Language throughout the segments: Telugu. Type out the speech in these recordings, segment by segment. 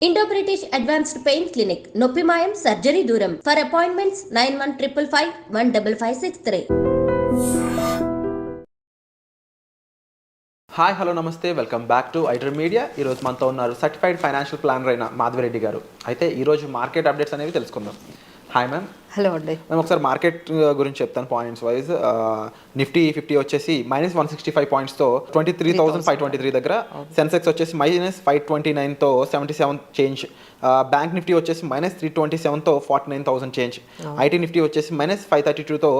Indo British advanced pain clinic నొప్పి మాయం సర్జరీ దూరం ఫర్ అపాయింట్మెంట్స్ 9155515563. హాయ్ హలో నమస్తే, welcome back to iter media. ఈరోజు మనతో ఉన్నారు సర్టిఫైడ్ ఫైనాన్షియల్ ప్లానర్ అయిన మాధవిరెడ్డి గారు. అయితే ఈరోజు మార్కెట్ అప్డేట్స్ అనేవి తెలుసుకుందాం. Hi ma'am. హలో అండి. మేము ఒకసారి మార్కెట్ గురించి చెప్తాను పాయింట్స్ వైజ్. నిఫ్టీ 50 వచ్చేసి -165 పాయింట్స్తో 23,523 దగ్గర, సెన్సెక్స్ వచ్చేసి -529తో 77 చేంజ్, బ్యాంక్ నిఫ్టీ వచ్చేసి -327తో 49,000 చేంజ్, ఐటీ నిఫ్టీ వచ్చేసి -532తో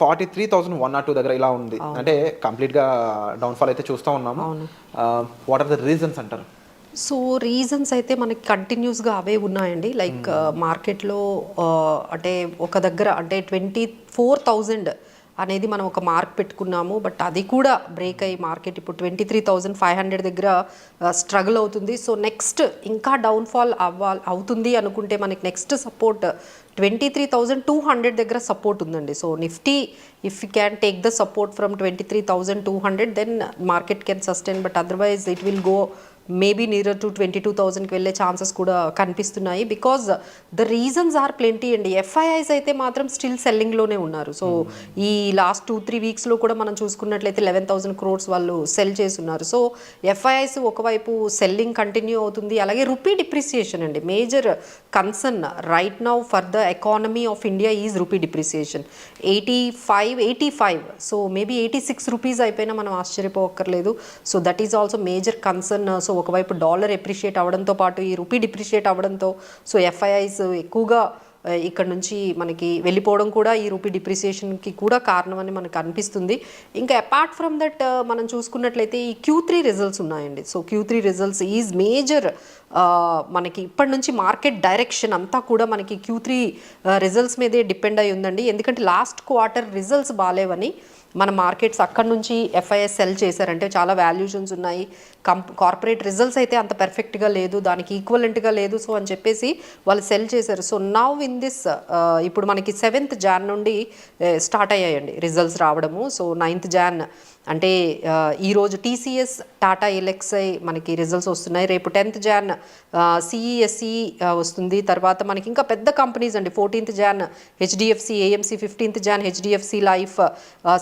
43,102 దగ్గర ఇలా ఉంది. అంటే కంప్లీట్గా డౌన్ఫాల్ అయితే చూస్తూ ఉన్నాము. వాట్ ఆర్ ద రీజన్స్ అంటారు? సో రీజన్స్ అయితే మనకి కంటిన్యూస్గా అవే ఉన్నాయండి. లైక్ మార్కెట్లో అంటే ఒక దగ్గర అంటే 24,000 అనేది మనం ఒక మార్క్ పెట్టుకున్నాము. బట్ అది కూడా బ్రేక్ అయ్యి మార్కెట్ ఇప్పుడు 23,500 దగ్గర స్ట్రగుల్ అవుతుంది. సో నెక్స్ట్ ఇంకా డౌన్ఫాల్ అవుతుంది అనుకుంటే మనకి నెక్స్ట్ సపోర్ట్ 23,200 దగ్గర సపోర్ట్ ఉందండి. So Nifty if you can take the support from 23,200 then market can sustain. But otherwise it will go maybe near to 22,000కి వెళ్ళే ఛాన్సెస్ కూడా కనిపిస్తున్నాయి. Because the reasons are plenty అండి. ఎఫ్ఐఐస్ అయితే మాత్రం స్టిల్ సెల్లింగ్లోనే ఉన్నారు. సో ఈ లాస్ట్ 2-3 వీక్స్లో కూడా మనం చూసుకున్నట్లయితే 11,000 crores వాళ్ళు సెల్ చేస్తున్నారు. సో ఎఫ్ఐఐస్ ఒకవైపు సెల్లింగ్ కంటిన్యూ అవుతుంది. అలాగే రూపీ డిప్రిసియేషన్ అండి major concern right now for the economy of India is rupee depreciation. 85. So maybe 86 rupees అయిపోయినా మనం ఆశ్చర్యపోక్కర్లేదు. So that is also major concern. So ఒకవైపు డాలర్ ఎప్రిషియేట్ అవ్వడంతో పాటు ఈ రూపీ డిప్రిషియేట్ అవ్వడంతో సో ఎఫ్ఐఐస్ ఎక్కువగా ఇక్కడ నుంచి మనకి వెళ్ళిపోవడం కూడా ఈ రూపీ డిప్రిసియేషన్కి కూడా కారణం అని మనకు అనిపిస్తుంది. ఇంకా అపార్ట్ ఫ్రమ్ దట్ మనం చూసుకున్నట్లయితే ఈ Q3 రిజల్ట్స్ ఉన్నాయండి. So Q3 results is major. మనకి ఇప్పటి నుంచి మార్కెట్ డైరెక్షన్ అంతా కూడా మనకి Q3 రిజల్ట్స్ మీదే డిపెండ్ అయి ఉందండి. ఎందుకంటే లాస్ట్ క్వార్టర్ రిజల్ట్స్ బాగాలేవని మన మార్కెట్స్ అక్కడి నుంచి ఎఫ్ఐఎస్ సెల్ చేశారంటే చాలా వాల్యూషన్స్ ఉన్నాయి. కార్పొరేట్ రిజల్ట్స్ అయితే అంత పర్ఫెక్ట్గా లేదు, దానికి ఈక్వలెంట్గా లేదు. సో అని చెప్పేసి వాళ్ళు సెల్ చేశారు. సో నౌ ఇన్ దిస్ ఇప్పుడు మనకి 7th Jan నుండి స్టార్ట్ అయ్యాయండి రిజల్ట్స్ రావడము. సో 9th Jan అంటే ఈరోజు TCS టాటా ఎల్ఎక్స్ఐ మనకి రిజల్ట్స్ వస్తున్నాయి. రేపు 10th Jan CESE వస్తుంది. తర్వాత మనకి ఇంకా పెద్ద కంపెనీస్ అండి. 14th Jan HDFC AMC, 15th Jan HDFC life,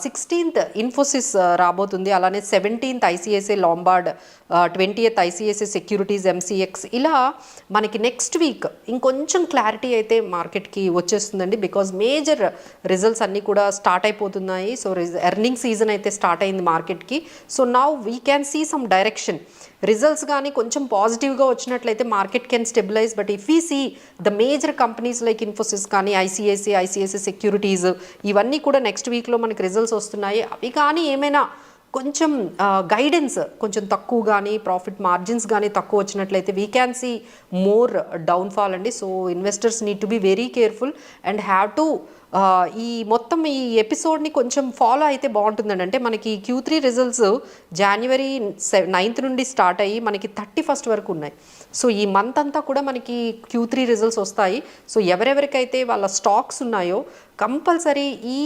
16th Infosys రాబోతుంది. అలానే 17th ICICI Lombard, 20th ICICI securities MCX. ఇలా మనకి నెక్స్ట్ వీక్ ఇంకొంచెం క్లారిటీ అయితే మార్కెట్కి వచ్చేస్తుందండి. బికాజ్ మేజర్ రిజల్ట్స్ అన్నీ కూడా స్టార్ట్ అయిపోతున్నాయి. సో ఎర్నింగ్ సీజన్ అయితే స్టార్ట్ అయింది మార్కెట్కి. So now we can see some direction. Results కానీ కొంచెం పాజిటివ్గా వచ్చినట్లయితే market can stabilize. But if we see the major companies like Infosys కానీ ఐసిఐసిఐ సెక్యూరిటీస్ ఇవన్నీ కూడా నెక్స్ట్ వీక్లో మనకి రిజల్ట్స్ వస్తున్నాయి. అవి కానీ ఏమైనా కొంచెం గైడెన్స్ కొంచెం తక్కువ కానీ ప్రాఫిట్ మార్జిన్స్ కానీ తక్కువ వచ్చినట్లయితే we can see more downfall అండి. So investors need to be very careful and have to ఈ మొత్తం ఈ ఎపిసోడ్ని కొంచెం ఫాలో అయితే బాగుంటుందండి. అంటే మనకి Q3 రిజల్ట్స్ January 9th నుండి స్టార్ట్ అయ్యి మనకి 31st వరకు ఉన్నాయి. సో ఈ మంత్ అంతా కూడా మనకి Q3 రిజల్ట్స్ వస్తాయి. సో ఎవరెవరికైతే వాళ్ళ స్టాక్స్ ఉన్నాయో కంపల్సరీ ఈ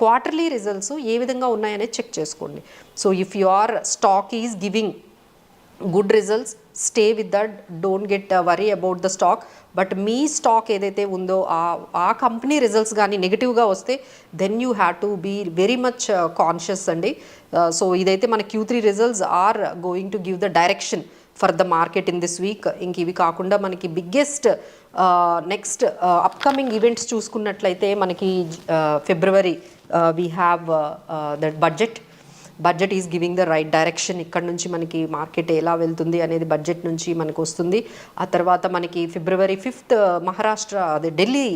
క్వార్టర్లీ రిజల్ట్స్ ఏ విధంగా ఉన్నాయనేది చెక్ చేసుకోండి. So if your stock is giving good results stay with that, don't get worry about the stock. But మీ స్టాక్ ఏదైతే ఉందో ఆ కంపెనీ రిజల్ట్స్ కానీ నెగిటివ్గా వస్తే then you have to be very much conscious అండి. సో ఇదైతే మన Q3 results are going to give the direction for the market in this week. ఇంక ఇవి కాకుండా మనకి బిగ్గెస్ట్ నెక్స్ట్ అప్కమింగ్ ఈవెంట్స్ చూసుకున్నట్లయితే మనకి February we have that budget is giving the right direction. ఇక్కడ నుంచి మనకి మార్కెట్ ఎలా వెళ్తుంది అనేది బడ్జెట్ నుంచి మనకు వస్తుంది. ఆ తర్వాత మనకి February 5th మహారాష్ట్ర అదే ఢిల్లీ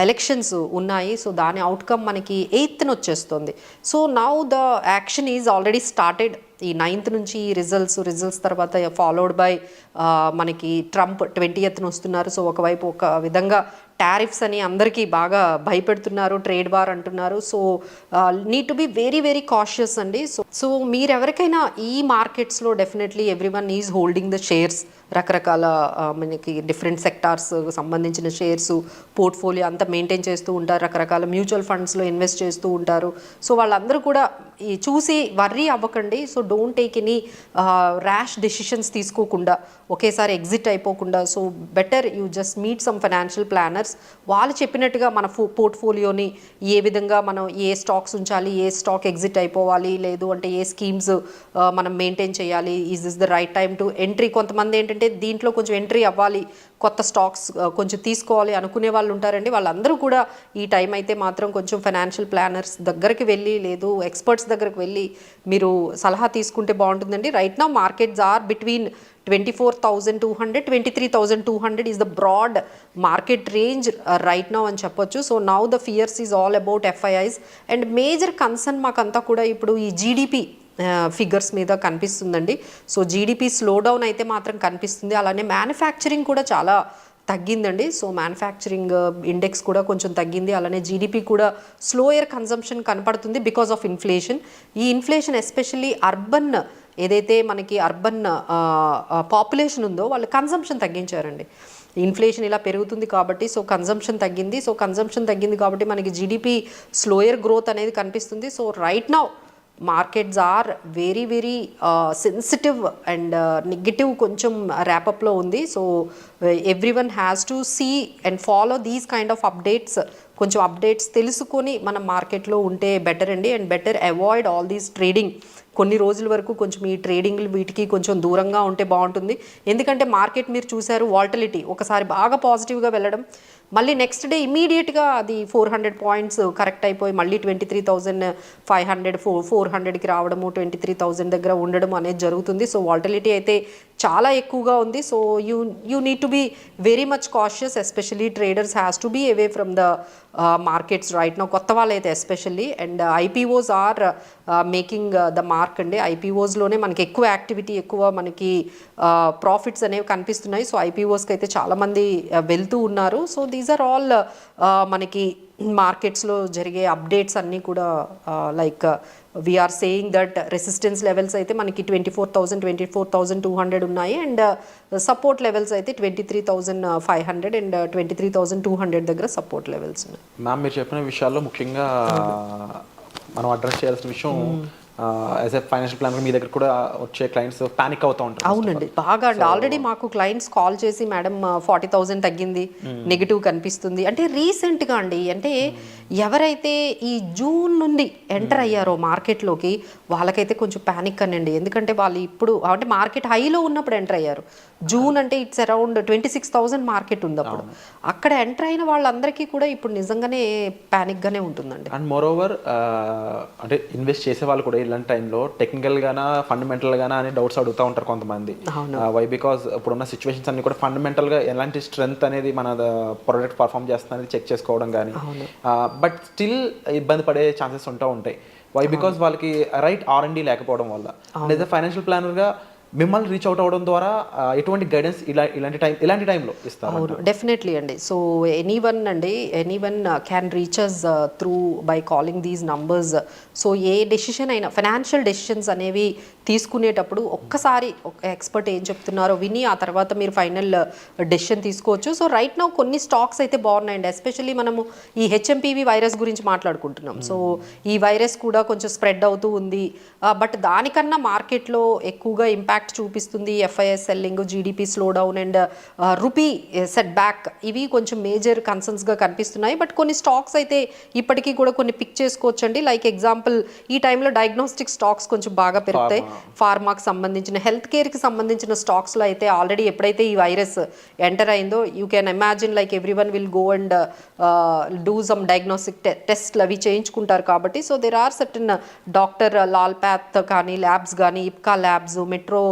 ఎలక్షన్స్ ఉన్నాయి. సో దాని అవుట్కమ్ మనకి 8th వచ్చేస్తుంది. So now the action is already started. ఈ 9th నుంచి రిజల్ట్స్ తర్వాత ఫాలోడ్ బై మనకి ట్రంప్ 20th వస్తున్నారు. సో ఒకవైపు ఒక విధంగా టారిఫ్స్ అని అందరికీ బాగా భయపెడుతున్నారు, ట్రేడ్ వార్ అంటున్నారు. So need to be very very cautious అండి. సో మీరు ఎవరికైనా ఈ మార్కెట్స్లో definitely everyone is holding the shares, రకరకాల మనకి డిఫరెంట్ సెక్టార్స్ సంబంధించిన షేర్స్ పోర్ట్ఫోలియో అంతా మెయింటైన్ చేస్తూ ఉంటారు, రకరకాల మ్యూచువల్ ఫండ్స్లో ఇన్వెస్ట్ చేస్తూ ఉంటారు. సో వాళ్ళందరూ కూడా ఈ చూసి వర్రీ అవ్వకండి. So don't take any rash decisions తీసుకోకుండా, ఒకేసారి ఎగ్జిట్ అయిపోకుండా. So better you just meet some financial planners. వాళ్ళు చెప్పినట్టుగా మన పోర్ట్ఫోలియోని ఏ విధంగా మనం ఏ స్టాక్స్ ఉంచాలి, ఏ స్టాక్ ఎగ్జిట్ అయిపోవాలి, లేదు అంటే ఏ స్కీమ్స్ మనం మెయింటైన్ చేయాలి, is this the right time to entry. కొంతమంది ఏంటంటే దీంట్లో కొంచెం ఎంట్రీ అవ్వాలి, కొత్త స్టాక్స్ కొంచెం తీసుకోవాలి అనుకునే వాళ్ళు ఉంటారండి. వాళ్ళందరూ కూడా ఈ టైం అయితే మాత్రం కొంచెం ఫైనాన్షియల్ ప్లానర్స్ దగ్గరికి వెళ్ళి, లేదు ఎక్స్పర్ట్స్ దగ్గరికి వెళ్ళి మీరు సలహా తీసుకుంటే బాగుంటుందండి. Right now markets are between 24,200 23,200 is the broad market range right now అని చెప్పొచ్చు. So now the fears is all about FIIs and major concern మాకంతా కూడా ఇప్పుడు ఈ GDP ఫిగర్స్ మీద కనిపిస్తుందండి. సో జీడిపి స్లో డౌన్ అయితే మాత్రం కనిపిస్తుంది. అలానే మ్యానుఫ్యాక్చరింగ్ కూడా చాలా తగ్గిందండి. సో మ్యానుఫ్యాక్చరింగ్ ఇండెక్స్ కూడా కొంచెం తగ్గింది. అలానే జీడిపి కూడా స్లోయర్ కన్జంప్షన్ కనపడుతుంది బికాస్ ఆఫ్ ఇన్ఫ్లేషన్. ఈ ఇన్ఫ్లేషన్ ఎస్పెషల్లీ అర్బన్ ఏదైతే మనకి అర్బన్ పాపులేషన్ ఉందో వాళ్ళు కన్జంప్షన్ తగ్గించారండి. ఇన్ఫ్లేషన్ ఇలా పెరుగుతుంది కాబట్టి సో కన్జంప్షన్ తగ్గింది. సో కన్జంప్షన్ తగ్గింది కాబట్టి మనకి జీడిపి స్లోయర్ గ్రోత్ అనేది కనిపిస్తుంది. So right now markets are very very sensitive and negative కొంచెం ర్యాపప్లో ఉంది. So everyone has to see and follow these kind of updates. కొంచెం అప్డేట్స్ తెలుసుకొని మనం మార్కెట్లో ఉంటే బెటర్ అండి. And better avoid all these trading. కొన్ని రోజుల వరకు కొంచెం ఈ ట్రేడింగ్లు వీటికి కొంచెం దూరంగా ఉంటే బాగుంటుంది. ఎందుకంటే మార్కెట్ మీరు చూసారు వాల్టిలిటీ ఒకసారి బాగా పాజిటివ్గా వెళ్ళడం, మళ్ళీ నెక్స్ట్ డే ఇమీడియట్గా అది 400 పాయింట్స్ కరెక్ట్ అయిపోయి మళ్ళీ 23,500 400కి రావడము, 23,000 దగ్గర ఉండడం అనేది జరుగుతుంది. సో వాల్టిలిటీ అయితే చాలా ఎక్కువగా ఉంది. So you need to be very much cautious. Especially traders has to be away from the markets right now, కొత్త వాళ్ళైతే especially. And IPOs are making the mark అండి. IPOsలోనే మనకి ఎక్కువ యాక్టివిటీ, ఎక్కువ మనకి ప్రాఫిట్స్ అనేవి కనిపిస్తున్నాయి. సో IPOస్కి అయితే చాలామంది వెళ్తూ ఉన్నారు. సో దీస్ ఆర్ ఆల్ మనకి మార్కెట్స్లో జరిగే అప్డేట్స్ అన్నీ కూడా like we are saying that resistance levels అయితే మనకి 24,000 24,200 ఉన్నాయి. అండ్ సపోర్ట్ లెవెల్స్ అయితే 23,500 అండ్ 23,200 దగ్గర సపోర్ట్ లెవెల్స్ ఉన్నాయి. మ్యామ్ మీరు చెప్పిన విషయాల్లో ముఖ్యంగా మనం అడ్రస్ చేయాల్సిన విషయం, యాజ్ ఎ ఫైనాన్షియల్ ప్లానర్ మీ దగ్గర కూడా వచ్చే క్లయింట్స్ పానిక్ అవుతూ ఉంటారు. అవునండి, బాగా అండి. ఆల్రెడీ మాకు క్లయింట్స్ కాల్ చేసి మేడం 40,000 తగ్గింది, నెగిటివ్ కనిపిస్తుంది అంటే రీసెంట్గా అండి. అంటే ఎవరైతే ఈ జూన్ నుండి ఎంటర్ అయ్యారో మార్కెట్లోకి వాళ్ళకైతే కొంచెం ప్యానిక్ అనండి. ఎందుకంటే వాళ్ళు ఇప్పుడు అంటే మార్కెట్ హైలో ఉన్నప్పుడు ఎంటర్ అయ్యారు. జూన్ అంటే ఇట్స్ అరౌండ్ 26,000 మార్కెట్ ఉంది అప్పుడు. అక్కడ ఎంటర్ అయిన వాళ్ళందరికీ కూడా ఇప్పుడు నిజంగానే ప్యానిక్గానే ఉంటుందండి. అండ్ మోర్ ఓవర్ అంటే ఇన్వెస్ట్ చేసే వాళ్ళు కూడా ఇలాంటి టైంలో టెక్నికల్ గానా ఫండమెంటల్ గానా అని డౌట్స్ అడుగుతూ ఉంటారు కొంతమంది. వై బికాస్ ఇప్పుడున్న సిచ్యువేషన్స్ అన్ని కూడా ఫండమెంటల్ గా ఎలాంటి స్ట్రెంగ్త్ అనేది మన ప్రొడక్ట్ పర్ఫామ్ చేస్తుంది అనేది చెక్ చేసుకోవడం కానీ, బట్ స్టిల్ ఇబ్బంది పడే ఛాన్సెస్ ఉంటూ ఉంటాయి. వై బికాస్ వాళ్ళకి రైట్ R&D లేకపోవడం వల్ల. లేదా ఫైనాన్షియల్ ప్లానర్ గా మిమ్మల్ని రీచ్ అవుట్ అవ్వడం ద్వారా ఎటువంటి గైడెన్స్ ఇలాంటి టైంలో ఇస్తారు? అవును, డెఫినెట్లీ అండి. So anyone can reach us through by calling these numbers. So ఏ డెసిషన్ అయినా ఫైనాన్షియల్ డెసిషన్స్ అనేవి తీసుకునేటప్పుడు ఒక్కసారి ఒక ఎక్స్పర్ట్ ఏం చెప్తున్నారో విని ఆ తర్వాత మీరు ఫైనల్ డెసిషన్ తీసుకోవచ్చు. సో రైట్ నౌ కొన్ని స్టాక్స్ అయితే బాగున్నాయండి. ఎస్పెషల్లీ మనము ఈ HMPV వైరస్ గురించి మాట్లాడుకుంటున్నాం. సో ఈ వైరస్ కూడా కొంచెం స్ప్రెడ్ అవుతూ ఉంది. బట్ దానికన్నా మార్కెట్లో ఎక్కువగా ఇంపాక్ట్ చూపిస్తుంది FIS selling, GDP slow down and rupee set back. ఇవి కొంచెం మేజర్ కన్సర్న్స్గా కనిపిస్తున్నాయి. బట్ కొన్ని స్టాక్స్ అయితే ఇప్పటికీ కూడా కొన్ని పిక్ చేసుకోవచ్చండి. లైక్ ఎగ్జాంపుల్ ఈ టైంలో డయాగ్నోస్టిక్ స్టాక్స్ కొంచెం బాగా పెరుగుతాయి. ఫార్మాకి సంబంధించిన, హెల్త్ కేర్కి సంబంధించిన స్టాక్స్లో అయితే ఆల్రెడీ ఎప్పుడైతే ఈ వైరస్ ఎంటర్ అయిందో you can imagine like everyone will go and do some diagnostic టెస్ట్లు అవి చేయించుకుంటారు కాబట్టి. So there are certain doctor Lal Path కానీ ల్యాబ్స్ కానీ, Ipca labs, metro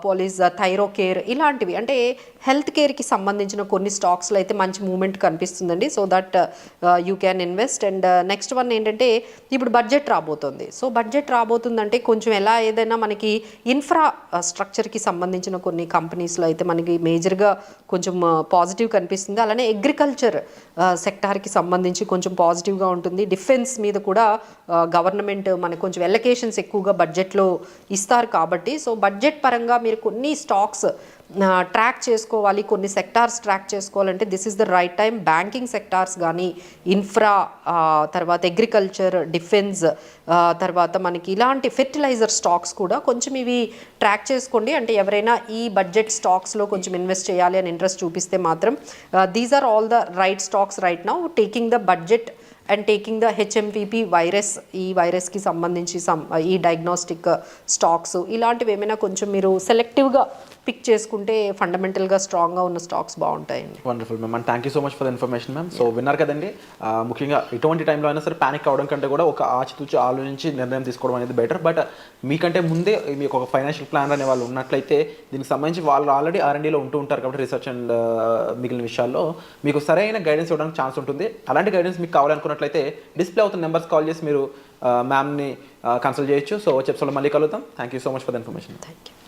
police Thyrocare ఇలాంటివి అంటే హెల్త్ కేర్కి సంబంధించిన కొన్ని స్టాక్స్లో అయితే మంచి మూమెంట్ కనిపిస్తుందండి. So that you can invest. And next one ఏంటంటే ఇప్పుడు బడ్జెట్ రాబోతుంది. సో బడ్జెట్ రాబోతుందంటే కొంచెం ఎలా ఏదైనా మనకి ఇన్ఫ్రా స్ట్రక్చర్కి సంబంధించిన కొన్ని కంపెనీస్లో అయితే మనకి మేజర్గా కొంచెం పాజిటివ్ కనిపిస్తుంది. అలానే అగ్రికల్చర్ సెక్టార్కి సంబంధించి కొంచెం పాజిటివ్గా ఉంటుంది. డిఫెన్స్ మీద కూడా గవర్నమెంట్ మనకు కొంచెం ఎలకేషన్స్ ఎక్కువగా బడ్జెట్లో ఇస్తారు కాబట్టి సో బడ్జెట్ పరంగా మీరు కొన్ని స్టాక్స్ ట్రాక్ చేసుకోవాలి, కొన్ని సెక్టార్స్ ట్రాక్ చేసుకోవాలంటే this is the right time. Banking sectors కానీ ఇన్ఫ్రా, తర్వాత అగ్రికల్చర్, డిఫెన్స్, తర్వాత మనకి ఇలాంటి ఫెర్టిలైజర్ స్టాక్స్ కూడా కొంచెం ఇవి ట్రాక్ చేసుకోండి. అంటే ఎవరైనా ఈ బడ్జెట్ స్టాక్స్లో కొంచెం ఇన్వెస్ట్ చేయాలి అని ఇంట్రెస్ట్ చూపిస్తే మాత్రం these are all the right stocks right now taking the budget and taking the HMPV virus, ఈ వైరస్కి సంబంధించి ఈ డయాగ్నోస్టిక్ స్టాక్స్ ఇలాంటివి ఏమైనా కొంచెం మీరు సెలెక్టివ్గా పిక్ చేసుకుంటే ఫండమెంటల్గా స్ట్రాంగ్గా ఉన్న స్టాక్స్ బాగుంటాయండి. Wonderful ma'am, and thank you so much for the information ma'am. So విన్నారు కదండి, ముఖ్యంగా ఎటువంటి టైంలో అయినా సరే ప్యానిక్ అవ్వడం కంటే కూడా ఒక ఆచితూచి ఆలోచించి నిర్ణయం తీసుకోవడం అనేది బెటర్. బట్ మీకంటే ముందే మీకు ఒక ఫైనాన్షియల్ ప్లాన్ అనే వాళ్ళు ఉన్నట్లయితే దీనికి సంబంధించి వాళ్ళు ఆల్రెడీ R&Dలో ఉంటూ ఉంటారు కాబట్టి రీసెర్చ్ అండ్ మిగిలిన విషయాల్లో మీకు సరైన గైడెన్స్ ఇవ్వడానికి ఛాన్స్ ఉంటుంది. అలాంటి గైడెన్స్ మీకు కావాలనుకున్నట్లయితే డిస్ప్లే అవుతున్న నెంబర్స్ కాల్ చేసి మీరు మ్యామ్ని కన్సల్ట్ చేయొచ్చు. సో వచ్చే ఎపిసోడ్లో మళ్ళీ కలుద్దాం. Thank you so much for the information. Thank you.